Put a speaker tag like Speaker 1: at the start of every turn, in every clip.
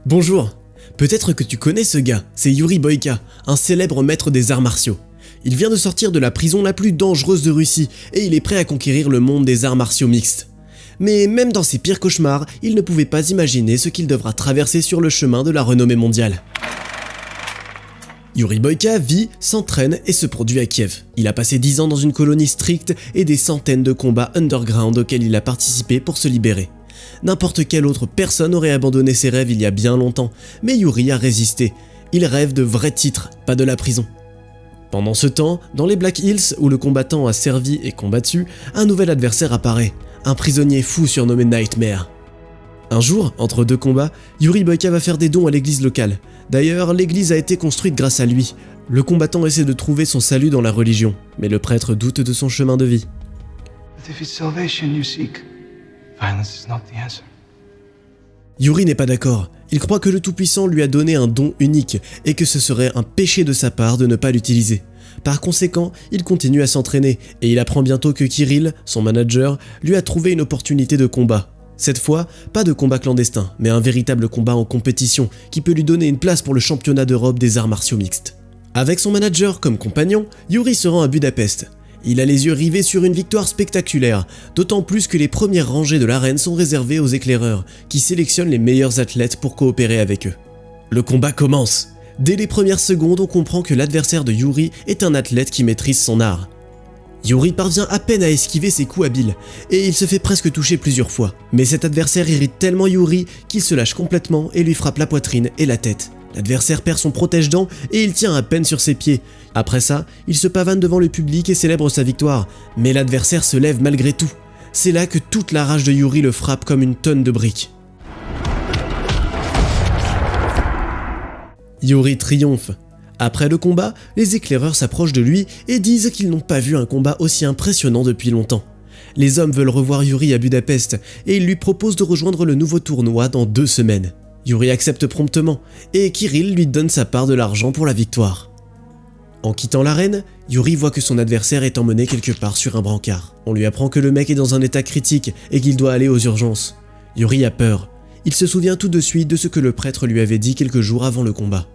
Speaker 1: Bonjour, peut-être que tu connais ce gars, c'est Yuri Boyka, un célèbre maître des arts martiaux. Il vient de sortir de la prison la plus dangereuse de Russie et il est prêt à conquérir le monde des arts martiaux mixtes. Mais même dans ses pires cauchemars, il ne pouvait pas imaginer ce qu'il devra traverser sur le chemin de la renommée mondiale. Yuri Boyka vit, s'entraîne et se produit à Kiev. Il a passé 10 ans dans une colonie stricte et des centaines de combats underground auxquels il a participé pour se libérer. N'importe quelle autre personne aurait abandonné ses rêves il y a bien longtemps, mais Yuri a résisté. Il rêve de vrais titres, pas de la prison. Pendant ce temps, dans les Black Hills, où le combattant a servi et combattu, un nouvel adversaire apparaît, un prisonnier fou surnommé Nightmare. Un jour, entre deux combats, Yuri Boyka va faire des dons à l'église locale. D'ailleurs, l'église a été construite grâce à lui. Le combattant essaie de trouver son salut dans la religion, mais le prêtre doute de son chemin de vie. Yuri n'est pas d'accord. Il croit que le Tout-Puissant lui a donné un don unique et que ce serait un péché de sa part de ne pas l'utiliser. Par conséquent, il continue à s'entraîner et il apprend bientôt que Kirill, son manager, lui a trouvé une opportunité de combat. Cette fois, pas de combat clandestin, mais un véritable combat en compétition qui peut lui donner une place pour le championnat d'Europe des arts martiaux mixtes. Avec son manager comme compagnon, Yuri se rend à Budapest. Il a les yeux rivés sur une victoire spectaculaire, d'autant plus que les premières rangées de l'arène sont réservées aux éclaireurs, qui sélectionnent les meilleurs athlètes pour coopérer avec eux. Le combat commence. Dès les premières secondes, on comprend que l'adversaire de Yuri est un athlète qui maîtrise son art. Yuri parvient à peine à esquiver ses coups habiles, et il se fait presque toucher plusieurs fois. Mais cet adversaire irrite tellement Yuri qu'il se lâche complètement et lui frappe la poitrine et la tête. L'adversaire perd son protège-dents et il tient à peine sur ses pieds. Après ça, il se pavane devant le public et célèbre sa victoire. Mais l'adversaire se lève malgré tout. C'est là que toute la rage de Yuri le frappe comme une tonne de briques. Yuri triomphe. Après le combat, les éclaireurs s'approchent de lui et disent qu'ils n'ont pas vu un combat aussi impressionnant depuis longtemps. Les hommes veulent revoir Yuri à Budapest et ils lui proposent de rejoindre le nouveau tournoi dans 2 semaines. Yuri accepte promptement et Kirill lui donne sa part de l'argent pour la victoire. En quittant l'arène, Yuri voit que son adversaire est emmené quelque part sur un brancard. On lui apprend que le mec est dans un état critique et qu'il doit aller aux urgences. Yuri a peur. Il se souvient tout de suite de ce que le prêtre lui avait dit quelques jours avant le combat.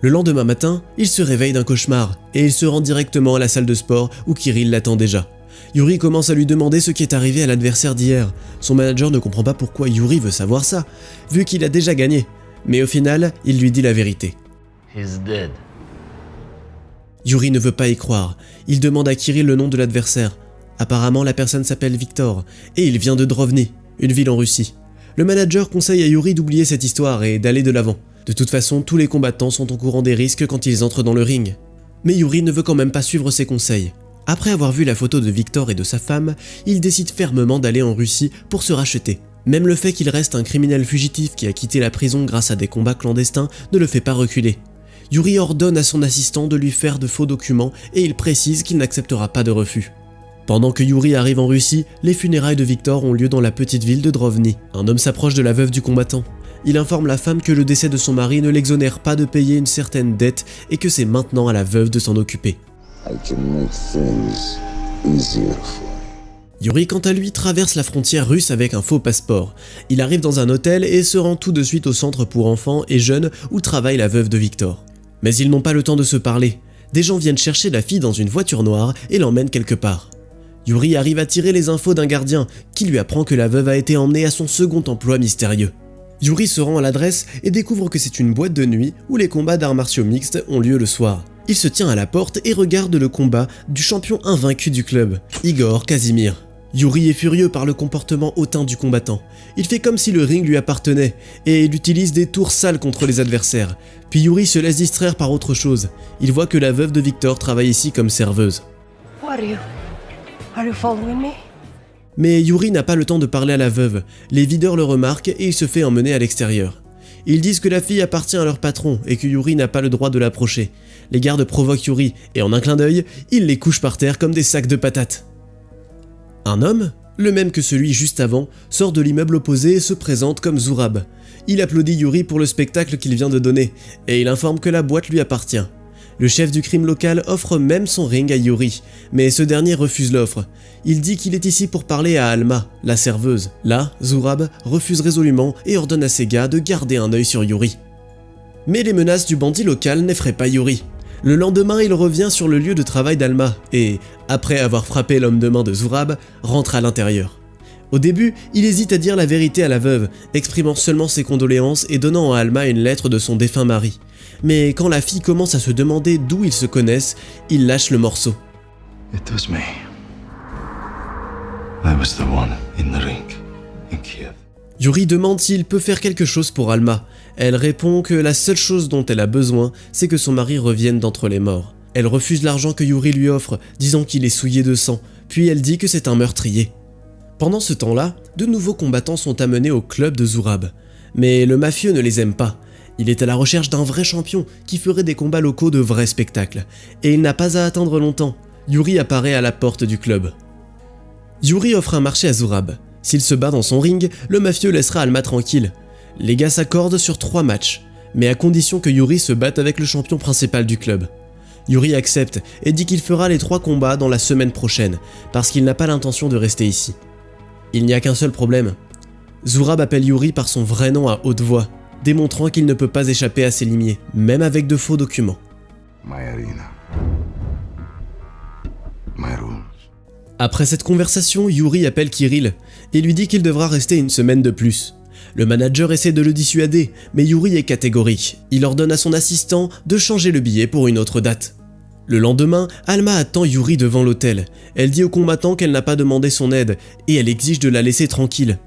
Speaker 1: Le lendemain matin, il se réveille d'un cauchemar et il se rend directement à la salle de sport où Kirill l'attend déjà. Yuri commence à lui demander ce qui est arrivé à l'adversaire d'hier. Son manager ne comprend pas pourquoi Yuri veut savoir ça, vu qu'il a déjà gagné. Mais au final, il lui dit la vérité.
Speaker 2: He's dead.
Speaker 1: Yuri ne veut pas y croire. Il demande à Kirill le nom de l'adversaire. Apparemment, la personne s'appelle Victor, et il vient de Drovny, une ville en Russie. Le manager conseille à Yuri d'oublier cette histoire et d'aller de l'avant. De toute façon, tous les combattants sont au courant des risques quand ils entrent dans le ring. Mais Yuri ne veut quand même pas suivre ses conseils. Après avoir vu la photo de Victor et de sa femme, il décide fermement d'aller en Russie pour se racheter. Même le fait qu'il reste un criminel fugitif qui a quitté la prison grâce à des combats clandestins ne le fait pas reculer. Yuri ordonne à son assistant de lui faire de faux documents et il précise qu'il n'acceptera pas de refus. Pendant que Yuri arrive en Russie, les funérailles de Victor ont lieu dans la petite ville de Drovny. Un homme s'approche de la veuve du combattant. Il informe la femme que le décès de son mari ne l'exonère pas de payer une certaine dette et que c'est maintenant à la veuve de s'en occuper. Yuri, quant à lui, traverse la frontière russe avec un faux passeport. Il arrive dans un hôtel et se rend tout de suite au centre pour enfants et jeunes où travaille la veuve de Victor. Mais ils n'ont pas le temps de se parler. Des gens viennent chercher la fille dans une voiture noire et l'emmènent quelque part. Yuri arrive à tirer les infos d'un gardien qui lui apprend que la veuve a été emmenée à son second emploi mystérieux. Yuri se rend à l'adresse et découvre que c'est une boîte de nuit où les combats d'arts martiaux mixtes ont lieu le soir. Il se tient à la porte et regarde le combat du champion invaincu du club, Igor Casimir. Yuri est furieux par le comportement hautain du combattant. Il fait comme si le ring lui appartenait et il utilise des tours sales contre les adversaires. Puis Yuri se laisse distraire par autre chose. Il voit que la veuve de Victor travaille ici comme serveuse.
Speaker 3: Are you following me?
Speaker 1: Mais Yuri n'a pas le temps de parler à la veuve. Les videurs le remarquent et il se fait emmener à l'extérieur. Ils disent que la fille appartient à leur patron et que Yuri n'a pas le droit de l'approcher. Les gardes provoquent Yuri et en un clin d'œil, ils les couchent par terre comme des sacs de patates. Un homme, le même que celui juste avant, sort de l'immeuble opposé et se présente comme Zourab. Il applaudit Yuri pour le spectacle qu'il vient de donner et il informe que la boîte lui appartient. Le chef du crime local offre même son ring à Yuri, mais ce dernier refuse l'offre. Il dit qu'il est ici pour parler à Alma, la serveuse. Là, Zurab refuse résolument et ordonne à ses gars de garder un œil sur Yuri. Mais les menaces du bandit local n'effraient pas Yuri. Le lendemain, il revient sur le lieu de travail d'Alma et, après avoir frappé l'homme de main de Zurab, rentre à l'intérieur. Au début, il hésite à dire la vérité à la veuve, exprimant seulement ses condoléances et donnant à Alma une lettre de son défunt mari. Mais quand la fille commence à se demander d'où ils se connaissent, il lâche le morceau.
Speaker 2: It was me. I was the one in the ring in Kiev.
Speaker 1: Yuri demande s'il peut faire quelque chose pour Alma. Elle répond que la seule chose dont elle a besoin, c'est que son mari revienne d'entre les morts. Elle refuse l'argent que Yuri lui offre, disant qu'il est souillé de sang, puis elle dit que c'est un meurtrier. Pendant ce temps-là, de nouveaux combattants sont amenés au club de Zurab. Mais le mafieux ne les aime pas. Il est à la recherche d'un vrai champion qui ferait des combats locaux de vrais spectacles. Et il n'a pas à attendre longtemps. Yuri apparaît à la porte du club. Yuri offre un marché à Zurab. S'il se bat dans son ring, le mafieux laissera Alma tranquille. Les gars s'accordent sur 3 matchs, mais à condition que Yuri se batte avec le champion principal du club. Yuri accepte et dit qu'il fera les 3 combats dans la semaine prochaine, parce qu'il n'a pas l'intention de rester ici. Il n'y a qu'un seul problème. Zurab appelle Yuri par son vrai nom à haute voix, démontrant qu'il ne peut pas échapper à ses limiers, même avec de faux documents.
Speaker 2: My arena. My rules.
Speaker 1: Après cette conversation, Yuri appelle Kirill et lui dit qu'il devra rester une semaine de plus. Le manager essaie de le dissuader, mais Yuri est catégorique. Il ordonne à son assistant de changer le billet pour une autre date. Le lendemain, Alma attend Yuri devant l'hôtel. Elle dit au combattant qu'elle n'a pas demandé son aide et elle exige de la laisser tranquille.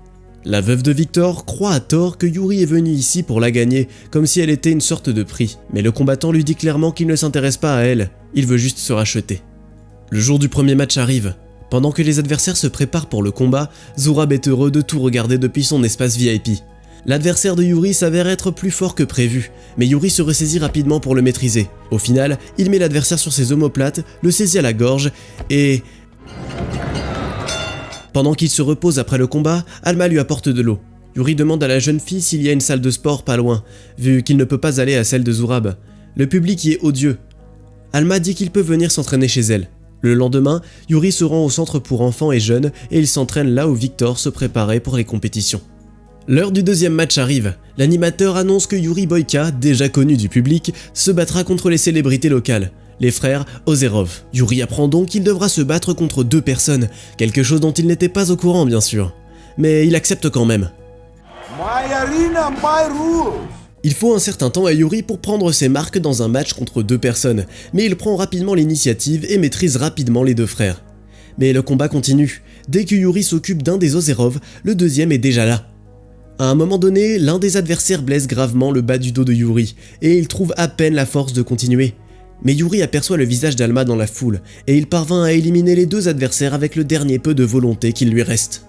Speaker 1: La veuve de Victor croit à tort que Yuri est venu ici pour la gagner, comme si elle était une sorte de prix. Mais le combattant lui dit clairement qu'il ne s'intéresse pas à elle, il veut juste se racheter. Le jour du premier match arrive. Pendant que les adversaires se préparent pour le combat, Zurab est heureux de tout regarder depuis son espace VIP. L'adversaire de Yuri s'avère être plus fort que prévu, mais Yuri se ressaisit rapidement pour le maîtriser. Au final, il met l'adversaire sur ses omoplates, le saisit à la gorge et... Pendant qu'il se repose après le combat, Alma lui apporte de l'eau. Yuri demande à la jeune fille s'il y a une salle de sport pas loin, vu qu'il ne peut pas aller à celle de Zurab. Le public y est odieux. Alma dit qu'il peut venir s'entraîner chez elle. Le lendemain, Yuri se rend au centre pour enfants et jeunes et il s'entraîne là où Victor se préparait pour les compétitions. L'heure du deuxième match arrive. L'animateur annonce que Yuri Boyka, déjà connu du public, se battra contre les célébrités locales, les frères Ozerov. Yuri apprend donc qu'il devra se battre contre 2 personnes, quelque chose dont il n'était pas au courant bien sûr. Mais il accepte quand même.
Speaker 2: My arena, my rules.
Speaker 1: Il faut un certain temps à Yuri pour prendre ses marques dans un match contre 2 personnes, mais il prend rapidement l'initiative et maîtrise rapidement les 2 frères. Mais le combat continue. Dès que Yuri s'occupe d'un des Ozerov, le deuxième est déjà là. À un moment donné, l'un des adversaires blesse gravement le bas du dos de Yuri, et il trouve à peine la force de continuer. Mais Yuri aperçoit le visage d'Alma dans la foule, et il parvint à éliminer les 2 adversaires avec le dernier peu de volonté qu'il lui reste.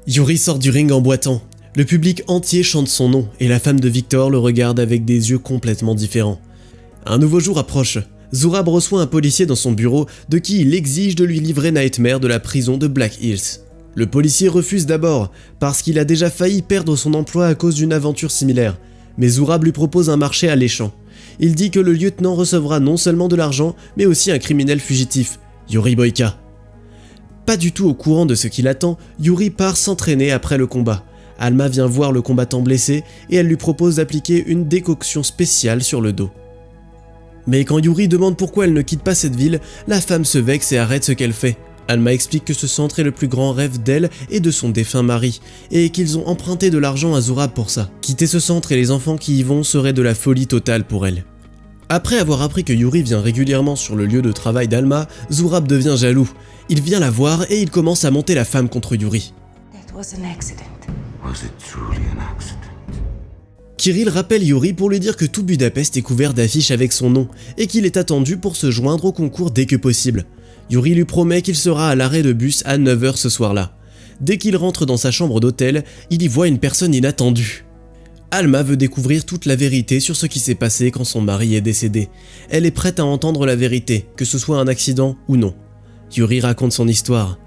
Speaker 1: Yuri sort du ring en boitant. Le public entier chante son nom, et la femme de Victor le regarde avec des yeux complètement différents. Un nouveau jour approche. Zurab reçoit un policier dans son bureau de qui il exige de lui livrer Nightmare de la prison de Black Hills. Le policier refuse d'abord, parce qu'il a déjà failli perdre son emploi à cause d'une aventure similaire, mais Zurab lui propose un marché alléchant. Il dit que le lieutenant recevra non seulement de l'argent, mais aussi un criminel fugitif, Yuri Boyka. Pas du tout au courant de ce qui l'attend, Yuri part s'entraîner après le combat. Alma vient voir le combattant blessé et elle lui propose d'appliquer une décoction spéciale sur le dos. Mais quand Yuri demande pourquoi elle ne quitte pas cette ville, la femme se vexe et arrête ce qu'elle fait. Alma explique que ce centre est le plus grand rêve d'elle et de son défunt mari, et qu'ils ont emprunté de l'argent à Zurab pour ça. Quitter ce centre et les enfants qui y vont serait de la folie totale pour elle. Après avoir appris que Yuri vient régulièrement sur le lieu de travail d'Alma, Zurab devient jaloux. Il vient la voir et il commence à monter la femme contre Yuri.
Speaker 3: That was an accident.
Speaker 2: Was it truly an accident?
Speaker 1: Kirill rappelle Yuri pour lui dire que tout Budapest est couvert d'affiches avec son nom et qu'il est attendu pour se joindre au concours dès que possible. Yuri lui promet qu'il sera à l'arrêt de bus à 9h ce soir-là. Dès qu'il rentre dans sa chambre d'hôtel, il y voit une personne inattendue. Alma veut découvrir toute la vérité sur ce qui s'est passé quand son mari est décédé. Elle est prête à entendre la vérité, que ce soit un accident ou non. Yuri raconte son histoire.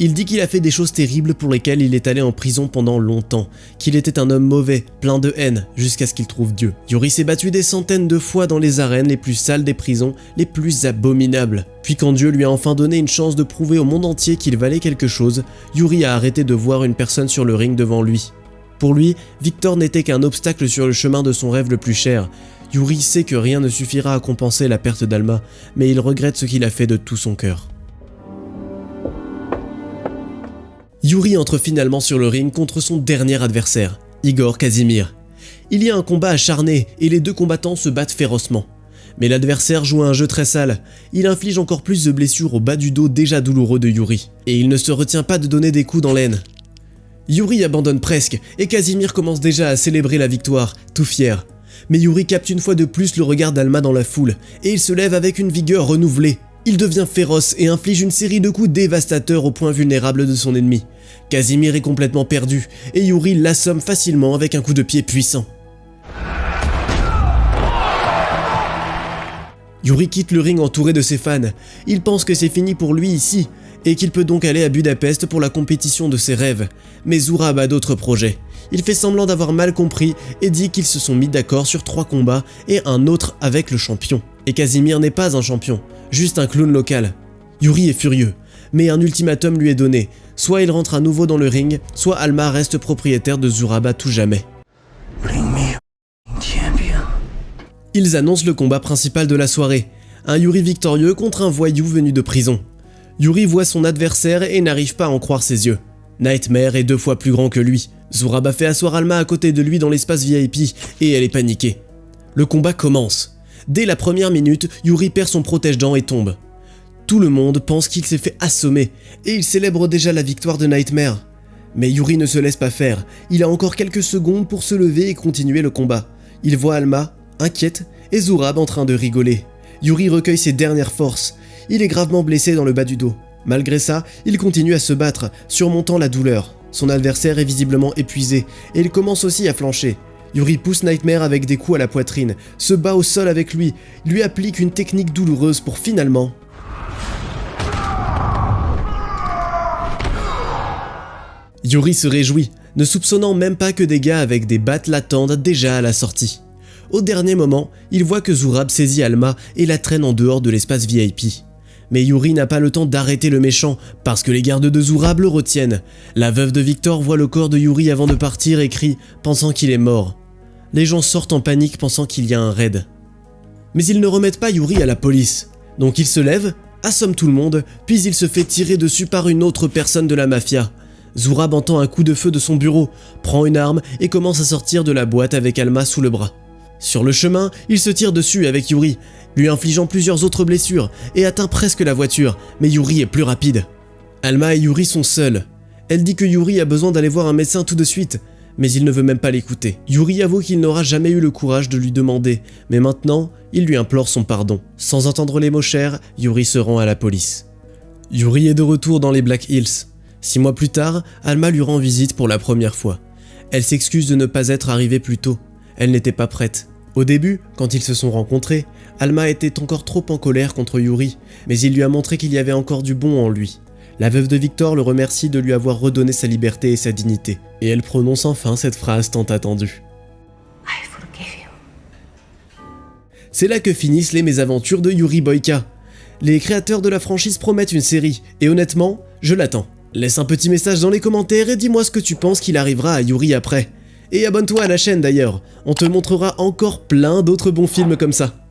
Speaker 1: Il dit qu'il a fait des choses terribles pour lesquelles il est allé en prison pendant longtemps, qu'il était un homme mauvais, plein de haine, jusqu'à ce qu'il trouve Dieu. Yuri s'est battu des centaines de fois dans les arènes les plus sales des prisons, les plus abominables. Puis quand Dieu lui a enfin donné une chance de prouver au monde entier qu'il valait quelque chose, Yuri a arrêté de voir une personne sur le ring devant lui. Pour lui, Victor n'était qu'un obstacle sur le chemin de son rêve le plus cher. Yuri sait que rien ne suffira à compenser la perte d'Alma, mais il regrette ce qu'il a fait de tout son cœur. Yuri entre finalement sur le ring contre son dernier adversaire, Igor Casimir. Il y a un combat acharné et les deux combattants se battent férocement. Mais l'adversaire joue un jeu très sale, il inflige encore plus de blessures au bas du dos déjà douloureux de Yuri, et il ne se retient pas de donner des coups dans l'aine. Yuri abandonne presque, et Casimir commence déjà à célébrer la victoire, tout fier. Mais Yuri capte une fois de plus le regard d'Alma dans la foule, et il se lève avec une vigueur renouvelée. Il devient féroce et inflige une série de coups dévastateurs au point vulnérable de son ennemi. Casimir est complètement perdu, et Yuri l'assomme facilement avec un coup de pied puissant. Yuri quitte le ring entouré de ses fans. Il pense que c'est fini pour lui ici, et qu'il peut donc aller à Budapest pour la compétition de ses rêves. Mais Zurab a d'autres projets. Il fait semblant d'avoir mal compris et dit qu'ils se sont mis d'accord sur 3 combats et un autre avec le champion. Et Casimir n'est pas un champion, juste un clown local. Yuri est furieux, mais un ultimatum lui est donné. Soit il rentre à nouveau dans le ring, soit Alma reste propriétaire de Zurab à tout jamais.
Speaker 2: Bring me a champion.
Speaker 1: Ils annoncent le combat principal de la soirée. Un Yuri victorieux contre un voyou venu de prison. Yuri voit son adversaire et n'arrive pas à en croire ses yeux. Nightmare est 2 fois plus grand que lui. Zurab a fait asseoir Alma à côté de lui dans l'espace VIP et elle est paniquée. Le combat commence. Dès la première minute, Yuri perd son protège-dents et tombe. Tout le monde pense qu'il s'est fait assommer et il célèbre déjà la victoire de Nightmare. Mais Yuri ne se laisse pas faire. Il a encore quelques secondes pour se lever et continuer le combat. Il voit Alma, inquiète, et Zurab en train de rigoler. Yuri recueille ses dernières forces. Il est gravement blessé dans le bas du dos. Malgré ça, il continue à se battre, surmontant la douleur. Son adversaire est visiblement épuisé, et il commence aussi à flancher. Yuri pousse Nightmare avec des coups à la poitrine, se bat au sol avec lui applique une technique douloureuse pour finalement... Yuri se réjouit, ne soupçonnant même pas que des gars avec des battes l'attendent déjà à la sortie. Au dernier moment, il voit que Zurab saisit Alma et la traîne en dehors de l'espace VIP. Mais Yuri n'a pas le temps d'arrêter le méchant, parce que les gardes de Zurab le retiennent. La veuve de Victor voit le corps de Yuri avant de partir et crie, pensant qu'il est mort. Les gens sortent en panique pensant qu'il y a un raid. Mais ils ne remettent pas Yuri à la police. Donc il se lève, assomme tout le monde, puis il se fait tirer dessus par une autre personne de la mafia. Zurab entend un coup de feu de son bureau, prend une arme et commence à sortir de la boîte avec Alma sous le bras. Sur le chemin, il se tire dessus avec Yuri, lui infligeant plusieurs autres blessures et atteint presque la voiture, mais Yuri est plus rapide. Alma et Yuri sont seuls. Elle dit que Yuri a besoin d'aller voir un médecin tout de suite, mais il ne veut même pas l'écouter. Yuri avoue qu'il n'aura jamais eu le courage de lui demander, mais maintenant, il lui implore son pardon. Sans entendre les mots chers, Yuri se rend à la police. Yuri est de retour dans les Black Hills. 6 mois plus tard, Alma lui rend visite pour la première fois. Elle s'excuse de ne pas être arrivée plus tôt. Elle n'était pas prête. Au début, quand ils se sont rencontrés, Alma était encore trop en colère contre Yuri, mais il lui a montré qu'il y avait encore du bon en lui. La veuve de Victor le remercie de lui avoir redonné sa liberté et sa dignité, et elle prononce enfin cette phrase tant attendue.
Speaker 3: I forgive you.
Speaker 1: C'est là que finissent les mésaventures de Yuri Boyka. Les créateurs de la franchise promettent une série, et honnêtement, je l'attends. Laisse un petit message dans les commentaires et dis-moi ce que tu penses qu'il arrivera à Yuri après. Et abonne-toi à la chaîne d'ailleurs, on te montrera encore plein d'autres bons films comme ça.